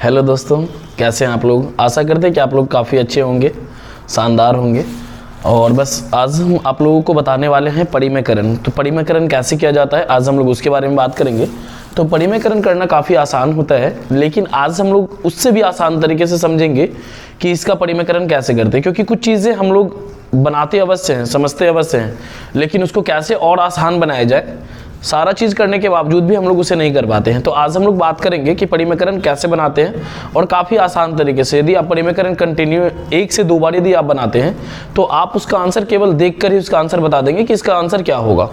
Hello दोस्तों, कैसे हैं आप लोग। आशा करते हैं कि आप लोग काफ़ी अच्छे होंगे, शानदार होंगे। और बस आज हम आप लोगों को बताने वाले हैं परिमेयकरण। तो परिमेयकरण कैसे किया जाता है, आज हम लोग उसके बारे में बात करेंगे। तो परिमेयकरण करना काफ़ी आसान होता है, लेकिन आज हम लोग उससे भी आसान तरीके से समझेंगे कि इसका परिमेयकरण कैसे करते हैं। क्योंकि कुछ चीज़ें हम लोग बनाते अवश्य हैं, समझते अवश्य हैं, लेकिन उसको कैसे और आसान बनाया जाए, सारा चीज़ करने के बावजूद भी हम लोग उसे नहीं कर पाते हैं। तो आज हम लोग बात करेंगे कि परिमेयकरण कैसे बनाते हैं, और काफ़ी आसान तरीके से। यदि आप परिमेयकरण कंटिन्यू 1 से 2 बार यदि आप बनाते हैं तो आप उसका आंसर केवल देखकर ही उसका आंसर बता देंगे कि इसका आंसर क्या होगा।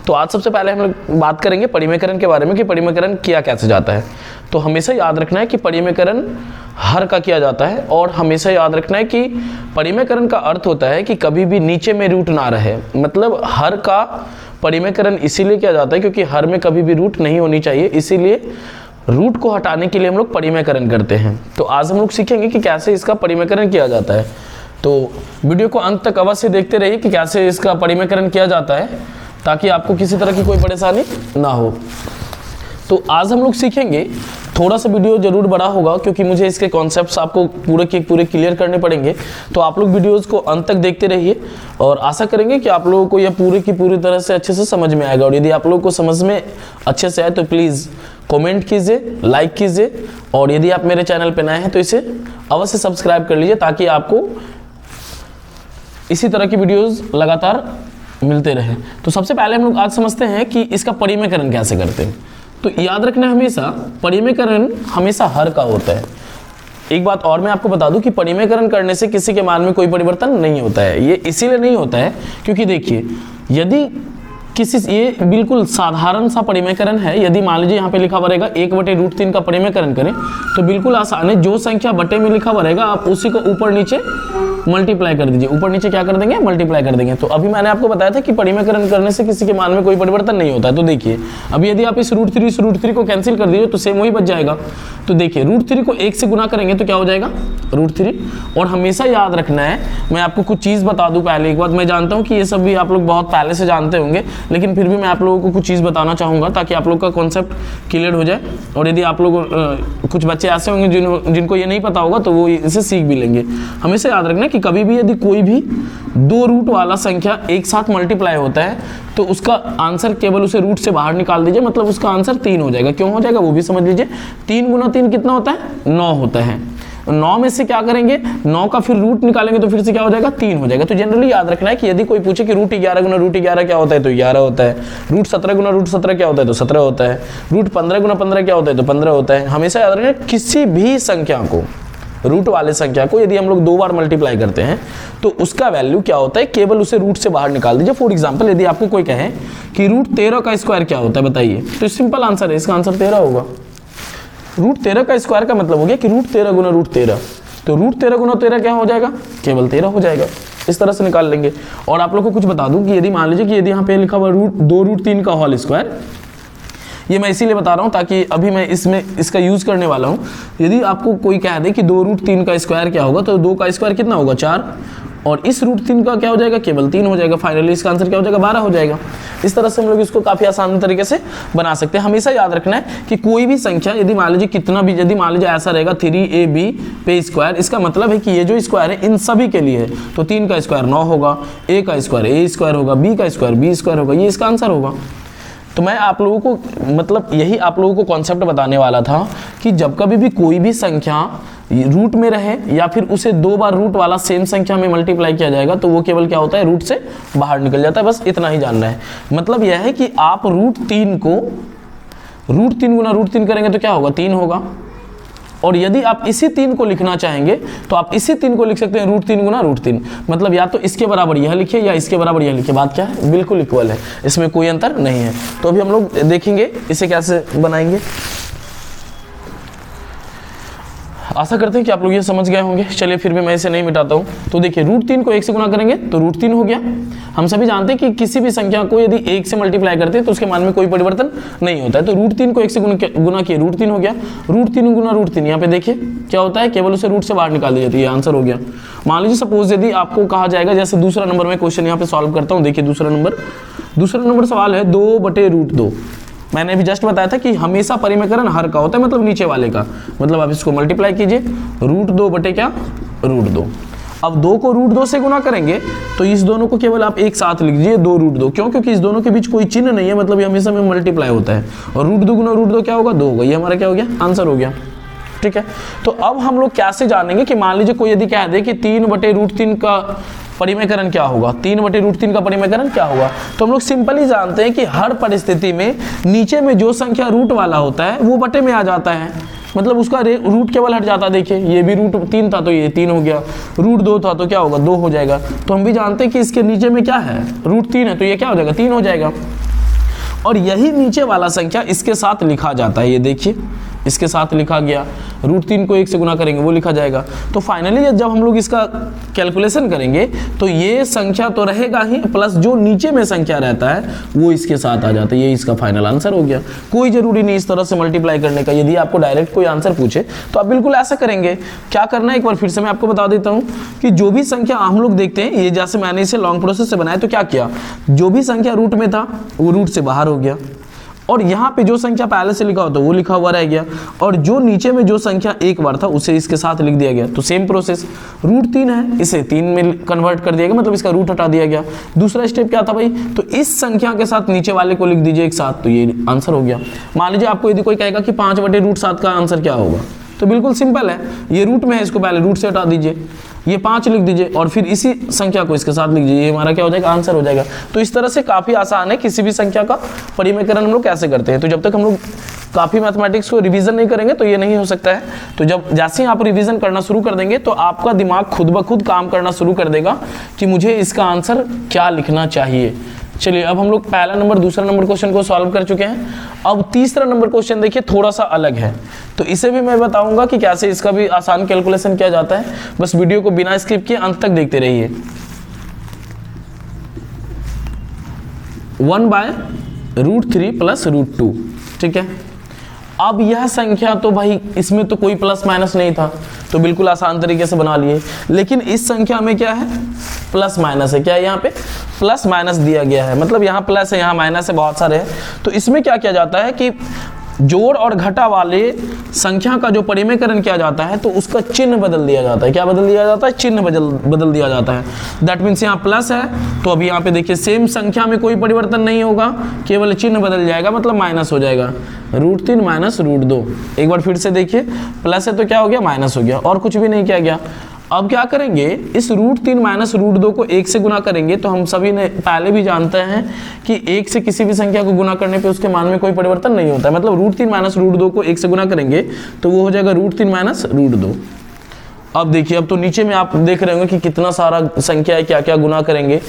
तो आज सबसे पहले हम लोग बात करेंगे परिमेयकरण के बारे में कि परिमेयकरण किया कैसे जाता है। तो हमेशा याद रखना है कि परिमेयकरण हर का किया जाता है, और हमेशा याद रखना है कि परिमेयकरण का अर्थ होता है कि कभी भी नीचे में रूट ना रहे। मतलब हर का परिमेयकरण इसीलिए किया जाता है क्योंकि हर में कभी भी रूट नहीं होनी चाहिए, इसीलिए रूट को हटाने के लिए हम लोग परिमेयकरण करते हैं। तो आज हम लोग सीखेंगे कि कैसे इसका परिमेयकरण किया जाता है। तो वीडियो को अंत तक अवश्य देखते रहिए कि कैसे इसका परिमेयकरण किया जाता है, ताकि आपको किसी तरह की कोई परेशानी ना हो। तो आज हम लोग सीखेंगे, थोड़ा सा वीडियो जरूर बड़ा होगा क्योंकि मुझे इसके कॉन्सेप्ट्स आपको पूरे के पूरे क्लियर करने पड़ेंगे। तो आप लोग वीडियोस को अंत तक देखते रहिए, और आशा करेंगे कि आप लोगों को यह पूरी की पूरी तरह से अच्छे से समझ में आएगा। और यदि आप लोगों को समझ में अच्छे से आए तो प्लीज़ कमेंट कीजिए, लाइक कीजिए, और यदि आप मेरे चैनल पर नए हैं तो इसे अवश्य सब्सक्राइब कर लीजिए, ताकि आपको इसी तरह की वीडियोज़ लगातार मिलते रहे। तो सबसे पहले हम लोग आज समझते हैं कि इसका परिमेयकरण कैसे करते हैं। तो याद रखना, हमेशा परिमेयकरण हमेशा हर का होता है। एक बात और मैं आपको बता दूं कि परिमेयकरण करने से किसी के मान में कोई परिवर्तन नहीं होता है। ये इसीलिए नहीं होता है क्योंकि देखिए, यदि ये बिल्कुल साधारण सा परिमेयकरण है। यदि मान लीजिए यहाँ पे लिखा हुआ रहेगा 1/√3 का परिमेयकरण करें, तो बिल्कुल आसान है। जो संख्या बटे में लिखा हुआ रहेगा आप उसी को ऊपर नीचे मल्टीप्लाई कर दीजिए। ऊपर नीचे क्या कर देंगे, मल्टीप्लाई कर देंगे। तो अभी मैंने आपको बताया था कि परिमेयकरण करने से किसी के मान में कोई परिवर्तन नहीं होता है। तो देखिए, अभी यदि आप इस √3 को कैंसिल कर दीजिए तो सेम वही बच जाएगा। तो देखिए, √3 को 1 से गुना करेंगे तो क्या हो जाएगा, √3। और हमेशा याद रखना है, मैं आपको कुछ चीज़ बता दूं पहले। एक बात मैं जानता हूँ कि ये सब भी आप लोग बहुत पहले से जानते होंगे, लेकिन फिर भी मैं आप लोगों को कुछ चीज़ बताना चाहूँगा ताकि आप लोग का कॉन्सेप्ट क्लियर हो जाए। और यदि आप लोग कुछ बच्चे ऐसे होंगे जिनको ये नहीं पता होगा तो वो इसे सीख भी लेंगे। हमेशा याद रखना कि कभी भी यदि कोई भी 2 रूट वाला संख्या एक साथ मल्टीप्लाई होता है तो उसका आंसर केवल उसे रूट से बाहर निकाल दीजिए, मतलब उसका आंसर 3 हो जाएगा। क्यों हो जाएगा वो भी समझ लीजिए। 3 × 3 कितना होता है, 9 होता है। 9 में से क्या करेंगे, 9 का फिर रूट निकालेंगे तो फिर से क्या हो जाएगा, 3 हो जाएगा। तो जनरली याद रखना है कि यदि कोई पूछे कि √11 × √11 क्या होता है, तो 11 होता है। √17 × √17 क्या होता है, तो 17 होता है। √15 × 15 क्या होता है, तो 15 होता है। हमेशा याद रखना, किसी भी संख्या को, रूट वाले संख्या को यदि हम लोग 2 बार मल्टीप्लाई करते हैं तो उसका वैल्यू क्या होता है, केवल उसे रूट से बाहर निकाल दीजिए। फॉर एग्जांपल, यदि आपको कोई कहे कि √13 का स्क्वायर क्या होता है बताइए, तो सिंपल आंसर है, इसका आंसर 13 होगा। √13 का स्क्वायर का मतलब हो गया कि √13 × √13, तो √13 × 13 क्या हो जाएगा, केवल 13 हो जाएगा। इस तरह से निकाल लेंगे। और आप लोग को कुछ बता दूं कि यदि मान लीजिए कि यदि यहाँ पे लिखा हुआ 2√3 का होल स्क्वायर, ये मैं इसीलिए बता रहा हूँ ताकि अभी मैं इसमें इसका यूज़ करने वाला हूँ। यदि आपको कोई कह दे कि 2√3 का स्क्वायर क्या होगा, तो 2 का स्क्वायर कितना होगा, 4, और इस √3 का क्या हो जाएगा, केवल 3 हो जाएगा। फाइनली इसका आंसर क्या हो जाएगा, 12 हो जाएगा। इस तरह से हम लोग इसको काफ़ी आसान तरीके से बना सकते हैं। हमेशा याद रखना है कि कोई भी संख्या यदि मान लीजिए कितना भी, यदि मान लीजिए ऐसा रहेगा 3ab पे स्क्वायर, इसका मतलब है कि ये जो स्क्वायर है इन सभी के लिए है। तो 3 का स्क्वायर 9 होगा, a का स्क्वायर a स्क्वायर होगा, b का स्क्वायर b स्क्वायर होगा, ये इसका आंसर होगा। तो मैं आप लोगों को मतलब यही आप लोगों को कॉन्सेप्ट बताने वाला था कि जब कभी भी कोई भी संख्या रूट में रहे या फिर उसे 2 बार रूट वाला सेम संख्या में मल्टीप्लाई किया जाएगा तो वो केवल क्या होता है, रूट से बाहर निकल जाता है। बस इतना ही जानना है। मतलब यह है कि आप √3 को √3 × √3 करेंगे तो क्या होगा, 3 होगा। और यदि आप इसी 3 को लिखना चाहेंगे तो आप इसी 3 को लिख सकते हैं √3 × √3। मतलब या तो इसके बराबर यह लिखिए या इसके बराबर यह लिखिए। बात क्या है, बिल्कुल इक्वल है, इसमें कोई अंतर नहीं है। तो अभी हम लोग देखेंगे इसे कैसे बनाएंगे। आशा करते हैं कि आप लोग ये समझ गए होंगे। चलिए फिर भी मैं इसे नहीं मिटाता हूँ। तो देखिए, √3 को 1 से गुना करेंगे तो √3 हो गया। हम सभी जानते हैं कि किसी भी संख्या को यदि 1 से मल्टीप्लाई करते हैं तो उसके मान में कोई परिवर्तन नहीं होता है। तो √3 को 1 से गुना किए, √3 हो गया। √3 × √3 यहाँ पे देखिए क्या होता है, केवल उसे रूट से बाहर निकाल दिया, तो ये आंसर हो गया। मान लीजिए सपोज यदि आपको कहा जाएगा, जैसे दूसरा नंबर में क्वेश्चन यहाँ पे सॉल्व करता हूँ। देखिए दूसरा नंबर सवाल है 2/√2। मैंने भी जस्ट बताया था कि हमेशा परिमेयकरण हर का होता है, मतलब नीचे वाले का। मतलब आप इसको मल्टीप्लाई कीजिए, √2 बटे क्या, √2। अब 2 को √2 से गुना करेंगे तो इस दोनों को केवल आप एक साथ लिख दीजिए 2 √2। क्यों? क्योंकि इस दोनों के बीच कोई चिन्ह नहीं है, मतलब ये हमेशा में मल्टीप्लाई होता है। और √2 गुना √2 क्या होगा, 2 होगा। ये हमारा क्या हो गया, आंसर हो गया। ठीक है, तो अब हम लोग कैसे जानेंगे कि मान लीजिए कोई यदि कह दे कि 3 बटे √3 का परिमेयकरण क्या होगा, 3 बटे √3 का परिमेयकरण क्या होगा, तो हम लोग सिंपली जानते हैं कि हर परिस्थिति में नीचे में जो संख्या रूट वाला होता है वो बटे में आ जाता है, मतलब उसका रूट केवल हट जाता है। देखिए ये भी √3 था तो ये 3 हो गया, √2 था तो क्या होगा, 2 हो जाएगा। तो हम भी जानते हैं कि इसके नीचे में क्या है, √3 है तो ये क्या हो जाएगा, 3 हो जाएगा। और यही नीचे वाला संख्या इसके साथ लिखा जाता है, ये देखिए इसके साथ लिखा गया, √3 को 1 से गुना करेंगे वो लिखा जाएगा। तो फाइनली जब हम लोग इसका कैलकुलेशन करेंगे तो ये संख्या तो रहेगा ही, प्लस जो नीचे में संख्या रहता है वो इसके साथ आ जाता है। ये इसका फाइनल आंसर हो गया। कोई जरूरी नहीं इस तरह से मल्टीप्लाई करने का। यदि आपको डायरेक्ट कोई आंसर पूछे तो आप बिल्कुल ऐसा करेंगे। क्या करना है एक बार फिर से मैं आपको बता देता हूँ कि जो भी संख्या हम लोग देखते हैं, ये जैसे मैंने इसे लॉन्ग प्रोसेस से बनाया तो क्या किया, जो भी संख्या रूट में था वो रूट से बाहर हो गया, और यहाँ पे जो संख्या पहले से लिखा होता है वो लिखा हुआ रह गया, और जो नीचे में जो संख्या एक बार था उसे इसके साथ लिख दिया गया। तो सेम प्रोसेस, √3 है इसे 3 में कन्वर्ट कर दिया गया, मतलब इसका रूट हटा दिया गया। दूसरा स्टेप क्या था भाई, तो इस संख्या के साथ नीचे वाले को लिख दीजिए एक साथ, तो ये आंसर हो गया। मान लीजिए आपको यदि कोई कहेगा कि 5 बटे √7 का आंसर क्या होगा, तो बिल्कुल सिंपल है, ये रूट में है, इसको पहले रूट से हटा दीजिए, ये 5 लिख दीजिए और फिर इसी संख्या को इसके साथ लिख दीजिए, ये हमारा क्या हो जाएगा, आंसर हो जाएगा। तो इस तरह से काफ़ी आसान है किसी भी संख्या का परिमेयकरण हम लोग कैसे करते हैं। तो जब तक हम लोग काफ़ी मैथमेटिक्स को रिवीजन नहीं करेंगे तो ये नहीं हो सकता है। तो जब जैसे ही आप रिवीजन करना शुरू कर देंगे तो आपका दिमाग खुद ब खुद काम करना शुरू कर देगा कि मुझे इसका आंसर क्या लिखना चाहिए। चलिए अब हम लोग पहला नंबर दूसरा नंबर क्वेश्चन को सॉल्व कर चुके हैं। अब तीसरा नंबर क्वेश्चन देखिए थोड़ा सा अलग है, तो इसे भी मैं बताऊंगा कि कैसे इसका भी आसान कैलकुलेशन किया जाता है। बस वीडियो को बिना स्किप किए अंत तक देखते रहिए। 1/√3 + √2, ठीक है। अब यह संख्या तो भाई इसमें तो कोई प्लस माइनस नहीं था, तो बिल्कुल आसान तरीके से बना लिए। लेकिन इस संख्या में क्या है, प्लस माइनस है। क्या है यहाँ पे, प्लस माइनस दिया गया है, मतलब यहाँ प्लस है यहाँ माइनस है, बहुत सारे हैं। तो इसमें क्या किया जाता है कि जोड़ और घटा वाले संख्या का जो परिमेयकरण किया जाता है तो उसका चिन्ह बदल दिया जाता है। क्या बदल दिया जाता है, चिन्ह बदल दिया जाता है। दैट मीन्स यहाँ प्लस है तो अभी यहाँ पे देखिए सेम संख्या में कोई परिवर्तन नहीं होगा, केवल चिन्ह बदल जाएगा, मतलब माइनस हो जाएगा। √3 - √2, एक बार फिर से देखिए, प्लस है तो क्या हो गया, माइनस हो गया, और कुछ भी नहीं किया गया। अब क्या करेंगे, इस √3 - √2 को 1 से गुना करेंगे। तो हम सभी ने पहले भी जानते हैं कि 1 से किसी भी संख्या को गुना करने पे उसके मान में कोई परिवर्तन नहीं होता है। मतलब √3 - √2 को 1 से गुना करेंगे तो वो हो जाएगा √3 - √2। अब देखिए, अब तो नीचे में आप देख रहे होंगे कि कितना सारा संख्या है, क्या क्या गुना करेंगे।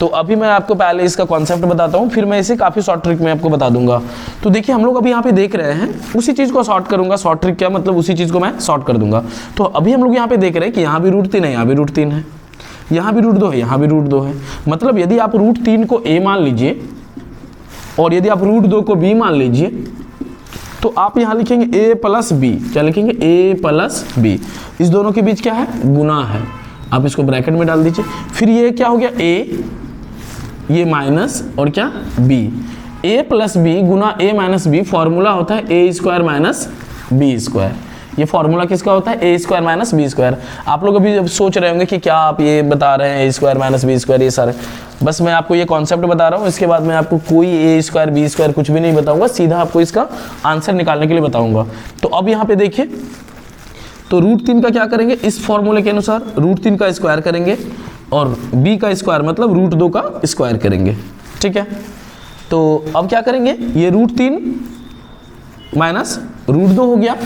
तो अभी मैं आपको पहले इसका कॉन्सेप्ट बताता हूँ, फिर मैं इसे काफ़ी शॉर्ट ट्रिक में आपको बता दूंगा। तो देखिए हम लोग अभी यहाँ पे देख रहे हैं, उसी चीज़ को शॉर्ट करूँगा। शॉर्ट ट्रिक क्या मतलब, उसी चीज़ को मैं शॉर्ट कर दूंगा। तो अभी हम लोग यहाँ पे देख रहे हैं कि यहाँ भी √3 है, यहाँ भी √3 है, यहाँ भी √2 है, यहाँ भी √2 है। मतलब यदि आप √3 को a मान लीजिए और यदि आप √2 को b मान लीजिए तो आप यहाँ लिखेंगे a + b। क्या लिखेंगे, a + b। इस दोनों के बीच क्या है, गुना है। आप इसको ब्रैकेट में डाल दीजिए। फिर ये क्या हो गया, a, ये माइनस और क्या, b। a + b Guna a - b formula होता है a² - b²। ये फॉर्मूला किसका होता है, a² - b²। आप लोग अभी सोच रहे होंगे कि क्या आप ये बता रहे हैं a² - b², ये सारे। बस मैं आपको ये कॉन्सेप्ट बता रहा हूँ, इसके बाद मैं आपको कोई a² b² कुछ भी नहीं बताऊंगा, सीधा आपको इसका आंसर निकालने के लिए बताऊंगा। तो अब यहाँ पे देखिए, तो √3 का क्या करेंगे, इस फॉर्मूले के अनुसार √3 का स्क्वायर करेंगे और b का स्क्वायर मतलब √2 का स्क्वायर करेंगे, ठीक है। तो अब क्या करेंगे, ये √3 - √2 हो गया।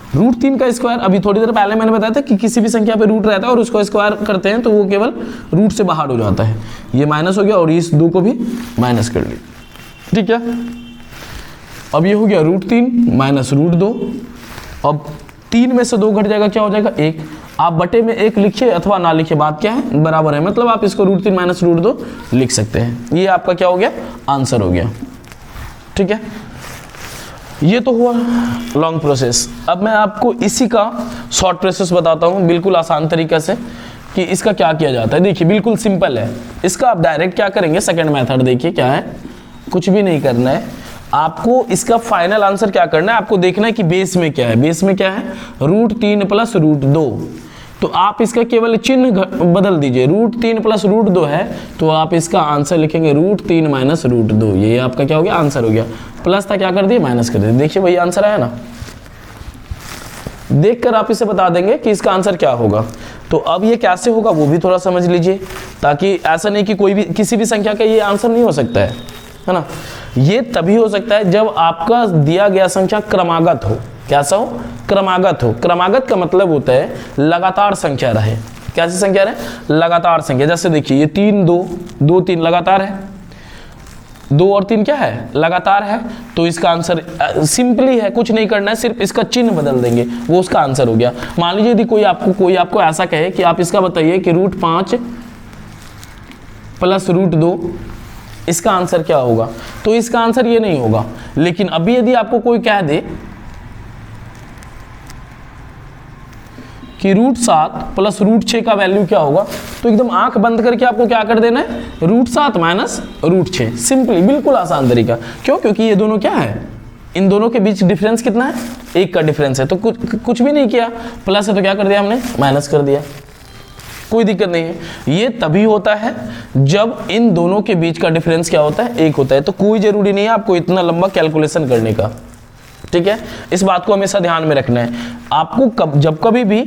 √3 का स्क्वायर, अभी थोड़ी देर पहले मैंने बताया था कि किसी भी संख्या पे रूट रहता है और उसको स्क्वायर करते हैं तो वो केवल रूट से बाहर हो जाता है। ये माइनस हो गया और इस 2 को भी माइनस कर लिया, ठीक है। अब ये हो गया √3 - √2। अब 3 में से 2 घट जाएगा, क्या हो जाएगा, 1। आप बटे में 1 लिखिए अथवा ना लिखिए, बात क्या है, बराबर है। मतलब आप इसको √3 - √2 लिख सकते हैं। ये आपका क्या हो गया, आंसर हो गया, ठीक है। ये तो हुआ लॉन्ग प्रोसेस। अब मैं आपको इसी का शॉर्ट प्रोसेस बताता हूँ बिल्कुल आसान तरीके से कि इसका क्या किया जाता है। देखिए बिल्कुल सिंपल है। इसका आप डायरेक्ट क्या करेंगे, सेकंड मेथड देखिए क्या है, कुछ भी नहीं करना है। आपको इसका फाइनल आंसर क्या करना है, आपको देखना है कि बेस में क्या है। बेस में क्या है, √3 प्लस √2। तो आप इसका केवल चिन्ह बदल दीजिए, √3 प्लस √2 है तो आप इसका आंसर लिखेंगे √3 माइनस √2। ये आपका क्या हो गया, आंसर हो गया। प्लस था, क्या कर दिए, माइनस कर दिए। देखिए वही आंसर आया ना, देखकर आप इसे बता देंगे कि इसका आंसर क्या होगा। तो अब ये कैसे होगा वो भी थोड़ा समझ लीजिए, ताकि ऐसा नहीं कि कोई भी किसी भी संख्या का ये आंसर नहीं हो सकता है ना। ये तभी हो सकता है जब आपका दिया गया संख्या क्रमागत हो। कैसा हो, क्रमागत हो। क्रमागत का मतलब होता है लगातार संख्या रहे। कैसी संख्या रहे, लगातार संख्या। जैसे देखिए ये 3 2 2 3 लगातार है, 2 और 3 क्या है, लगातार है। तो इसका आंसर सिंपली है, कुछ नहीं करना है, सिर्फ इसका चिन्ह बदल देंगे, वो उसका आंसर हो गया। मान लीजिए यदि कोई आपको ऐसा कहे कि आप इसका बताइए कि √5 प्लस √2, इसका आंसर क्या होगा, तो इसका आंसर ये नहीं होगा। लेकिन अभी यदि आपको कोई कह दे कि √7 प्लस √6 का वैल्यू क्या होगा, तो एकदम आंख बंद करके आपको क्या कर देना है, √7 माइनस √6। सिंपली, बिल्कुल आसान तरीका। क्यों, क्योंकि ये दोनों क्या है, इन दोनों के बीच डिफरेंस कितना है, 1 का डिफरेंस है। तो कुछ भी नहीं किया, प्लस है तो क्या कर दिया हमने, माइनस कर दिया, कोई दिक्कत नहीं है। ये तभी होता है जब इन दोनों के बीच का डिफरेंस क्या होता है, 1 होता है। तो कोई जरूरी नहीं है आपको इतना लंबा कैलकुलेशन करने का, ठीक है। इस बात को हमेशा ध्यान में रखना है। आपको जब कभी भी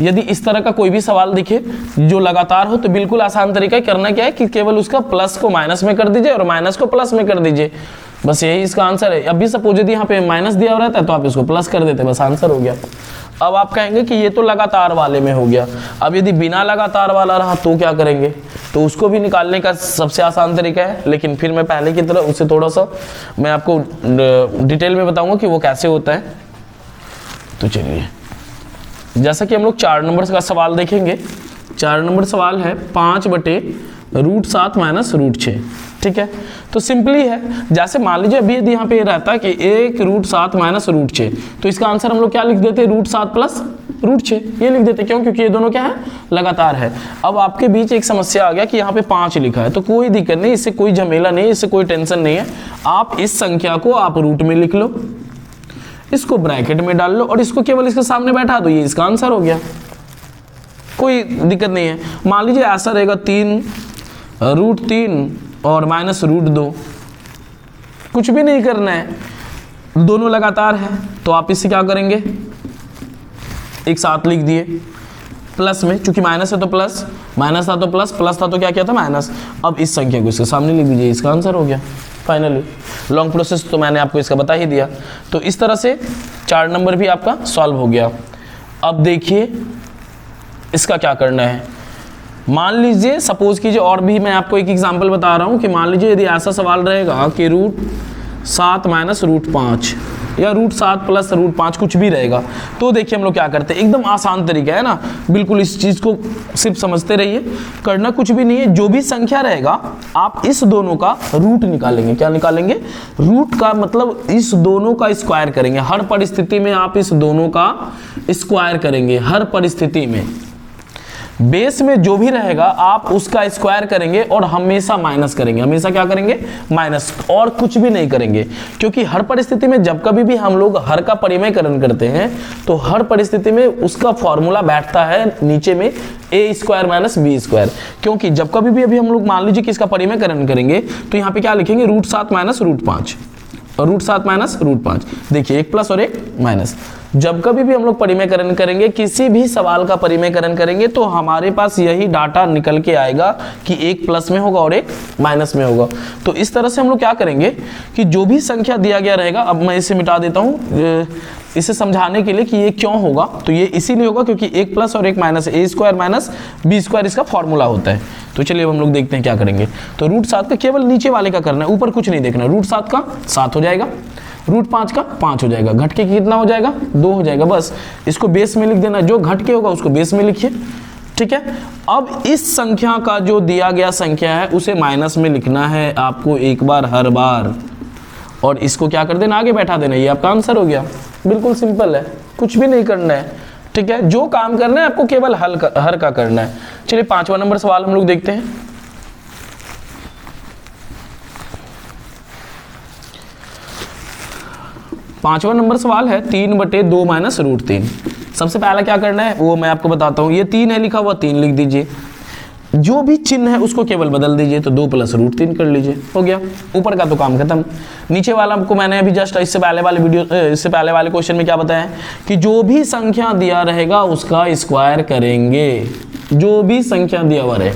यदि इस तरह का कोई भी सवाल दिखे जो लगातार हो, तो बिल्कुल आसान तरीका करना क्या है कि केवल उसका प्लस को माइनस में कर दीजिए और माइनस को प्लस में कर दीजिए, बस यही इसका आंसर है। अभी सपोज यदि यहाँ पे माइनस दिया हुआ रहता है तो आप इसको प्लस कर देते, बस आंसर हो गया। अब आप कहेंगे कि ये तो लगातार वाले में हो गया, अब यदि बिना लगातार वाला रहा तो क्या करेंगे, तो उसको भी निकालने का सबसे आसान तरीका है। लेकिन फिर मैं पहले की तरह उससे थोड़ा सा मैं आपको डिटेल में बताऊंगा कि वो कैसे होता है। तो चलिए, जैसा कि हम लोग 4 नंबर का सवाल देखेंगे। 4 नंबर सवाल है 5/√7 माइनस √6, ठीक है। तो सिंपली है, जैसे मान लीजिए अभी यदि यहाँ पे रहता है कि 1/√7 माइनस √6, तो इसका आंसर हम लोग क्या लिख देते, √7 प्लस √6, ये लिख देते। क्यों, क्योंकि ये दोनों क्या है, लगातार है। अब आपके बीच एक समस्या आ गया कि यहाँ पे 5 लिखा है, तो कोई दिक्कत नहीं, इससे कोई झमेला नहीं, इससे कोई टेंशन नहीं है। आप इस संख्या को आप रूट में लिख लो, इसको ब्रैकेट में डाल लो और इसको केवल इसके सामने बैठा दो, ये इसका आंसर हो गया, कोई दिक्कत नहीं है। मान लीजिए ऐसा रहेगा 3√3 और माइनस √2, कुछ भी नहीं करना है, दोनों लगातार है। तो आप इससे क्या करेंगे, एक साथ लिख दिए प्लस में, चूंकि माइनस है तो प्लस, माइनस था तो प्लस, प्लस था तो क्या किया था, माइनस। अब इस संख्या को इसके सामने लिख दीजिए, इसका आंसर हो गया फाइनली। लॉन्ग प्रोसेस तो मैंने आपको इसका बता ही दिया। तो इस तरह से 4 नंबर भी आपका सॉल्व हो गया। अब देखिए इसका क्या करना है। मान लीजिए, सपोज कीजिए, और भी मैं आपको एक एग्जांपल बता रहा हूं कि मान लीजिए यदि ऐसा सवाल रहेगा कि √7 माइनस √5 या √7 प्लस √5 कुछ भी रहेगा, तो देखिए हम लोग क्या करते हैं, एकदम आसान तरीका है ना, बिल्कुल इस चीज़ को सिर्फ समझते रहिए, करना कुछ भी नहीं है। जो भी संख्या रहेगा आप इस दोनों का रूट निकालेंगे। क्या निकालेंगे, रूट का मतलब इस दोनों का स्क्वायर करेंगे। हर परिस्थिति में आप इस दोनों का स्क्वायर करेंगे, हर परिस्थिति में। बेस में जो भी रहेगा आप उसका स्क्वायर करेंगे और हमेशा माइनस करेंगे। हमेशा क्या करेंगे, माइनस, और कुछ भी नहीं करेंगे। क्योंकि हर परिस्थिति में जब कभी भी हम लोग हर का परिमेयकरण करते हैं तो हर परिस्थिति में उसका फॉर्मूला बैठता है नीचे में a² माइनस b²। क्योंकि जब कभी भी अभी हम लोग मान लीजिए कि इसका परिमेयकरण करेंगे तो यहाँ पे क्या लिखेंगे, √7 माइनस √5 और √7 माइनस √5। देखिए एक प्लस और एक माइनस। जब कभी भी हम लोग परिमेयकरण करेंगे, किसी भी सवाल का परिमेयकरण करेंगे, तो हमारे पास यही डाटा निकल के आएगा कि एक प्लस में होगा और एक माइनस में होगा। तो इस तरह से हम लोग क्या करेंगे कि जो भी संख्या दिया गया रहेगा, अब मैं इसे मिटा देता हूँ इसे समझाने के लिए कि ये क्यों होगा। तो ये इसीलिए होगा क्योंकि एक प्लस और एक माइनस, a² माइनस b² इसका फॉर्मूला होता है। तो चलिए अब हम लोग देखते हैं क्या करेंगे। तो √7 का केवल नीचे वाले का करना है, ऊपर कुछ नहीं देखना। √7 का 7 हो जाएगा, √5 का 5 हो जाएगा, घट के कितना हो जाएगा, 2 हो जाएगा। बस इसको बेस में लिख देना, जो घट के होगा उसको बेस में लिखिए, ठीक है। अब इस संख्या का जो दिया गया संख्या है उसे माइनस में लिखना है आपको एक बार, हर बार, और इसको क्या कर देना, आगे बैठा देना। ये आपका आंसर हो गया, बिल्कुल सिंपल है, कुछ भी नहीं करना है, ठीक है। जो काम करना है आपको केवल हर का करना है। चलिए 5वां नंबर सवाल हम लोग देखते हैं। 5वां नंबर सवाल है 3/2 माइनस √3। सबसे पहला क्या करना है वो मैं आपको बताता हूँ। ये 3 है लिखा हुआ, 3 लिख दीजिए, जो भी चिन्ह है उसको केवल बदल दीजिए, तो 2 + √3 कर लीजिए, हो गया। ऊपर का तो काम खत्म। नीचे वाला आपको मैंने अभी जस्ट इससे पहले वाले क्वेश्चन में क्या बताया कि जो भी संख्या दिया रहेगा उसका स्क्वायर करेंगे, जो भी संख्या दिया हुआ रहे।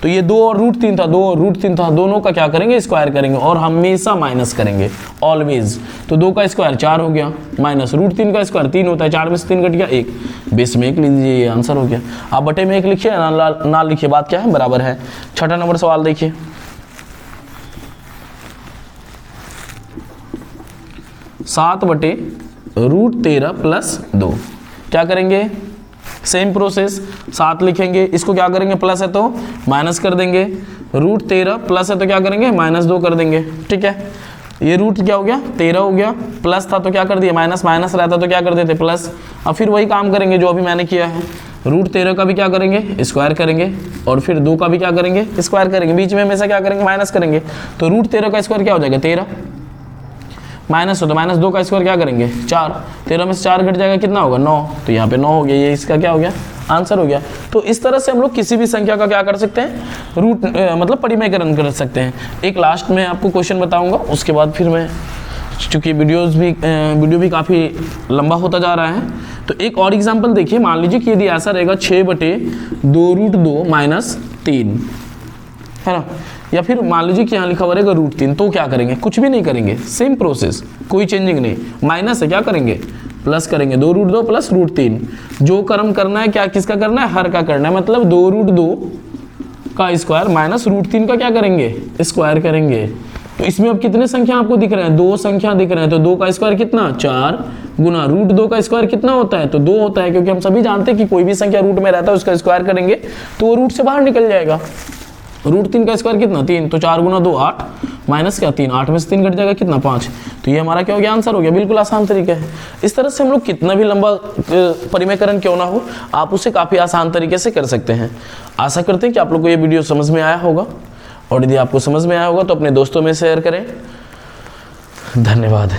तो ये 2 और √3 था, 2 और √3 था, दोनों का क्या करेंगे स्क्वायर करेंगे और हमेशा माइनस करेंगे ऑलवेज। तो 2 का स्क्वायर 4 हो गया, माइनस √3 का स्क्वायर 3 होता है, 4 में से 3 कट गया 1, बेस में 1 लिख दीजिए, ये आंसर हो गया। आप बटे में 1 लिखिए, ना लिखिए, बात क्या है बराबर है। 6ठा नंबर सवाल देखिए, 7/√13 + 2। क्या करेंगे, सेम प्रोसेस, 7 लिखेंगे, इसको क्या करेंगे, प्लस है तो माइनस कर देंगे, √13 प्लस है तो क्या करेंगे, -2 कर देंगे, ठीक है। ये रूट क्या हो गया, 13 हो गया, प्लस था तो क्या कर दिया, माइनस रहता तो क्या कर देते, प्लस। अब फिर वही काम करेंगे जो अभी मैंने किया है, √13 का भी क्या करेंगे, स्क्वायर करेंगे, और फिर 2 का भी क्या करेंगे, स्क्वायर करेंगे, बीच में हमेशा क्या करेंगे, माइनस करेंगे। तो √13 का स्क्वायर क्या हो जाएगा, 13, माइनस हो तो -2 का स्क्वायर क्या करेंगे, 4, 13 में से 4 घट जाएगा, कितना होगा, 9, तो यहाँ पे 9 हो गया, ये इसका क्या हो गया, आंसर हो गया। तो इस तरह से हम लोग किसी भी संख्या का क्या कर सकते हैं, मतलब परिमेयकरण कर सकते हैं। एक लास्ट में आपको क्वेश्चन बताऊंगा, उसके बाद फिर मैं, चूँकि वीडियो भी काफ़ी लंबा होता जा रहा है, तो एक और एग्जाम्पल देखिए। मान लीजिए कि यदि ऐसा रहेगा 6/2 माइनस 3, है ना, या फिर मान लीजिए कि यहाँ लिखा हुआ रहेगा √3, तो क्या करेंगे, कुछ भी नहीं करेंगे, सेम प्रोसेस, कोई चेंजिंग नहीं, माइनस है क्या करेंगे, प्लस करेंगे, 2√2 + √3। जो कर्म करना है क्या, किसका करना है, हर का करना है, मतलब 2√2 का स्क्वायर माइनस √3 का क्या करेंगे, स्क्वायर करेंगे। तो इसमें अब कितने संख्या आपको दिख रहे हैं, 2 संख्या दिख रहे हैं, तो 2 का स्क्वायर कितना, 4 गुना √2 का स्क्वायर कितना होता है, तो 2 होता है, क्योंकि हम सभी जानते हैं कि कोई भी संख्या रूट में रहता है उसका स्क्वायर करेंगे तो वो रूट से बाहर निकल जाएगा। √3 का स्क्वायर कितना, 3, तो 4 गुना 2 8, माइनस क्या 3, 8 में से 3 घट जाएगा, कितना 5। तो ये हमारा क्या हो गया, आंसर हो गया। बिल्कुल आसान तरीका है। इस तरह से हम लोग कितना भी लंबा परिमेयकरण क्यों ना हो, आप उसे काफ़ी आसान तरीके से कर सकते हैं। आशा करते हैं कि आप लोग को ये वीडियो समझ में आया होगा, और यदि आपको समझ में आया होगा तो अपने दोस्तों में शेयर करें। धन्यवाद।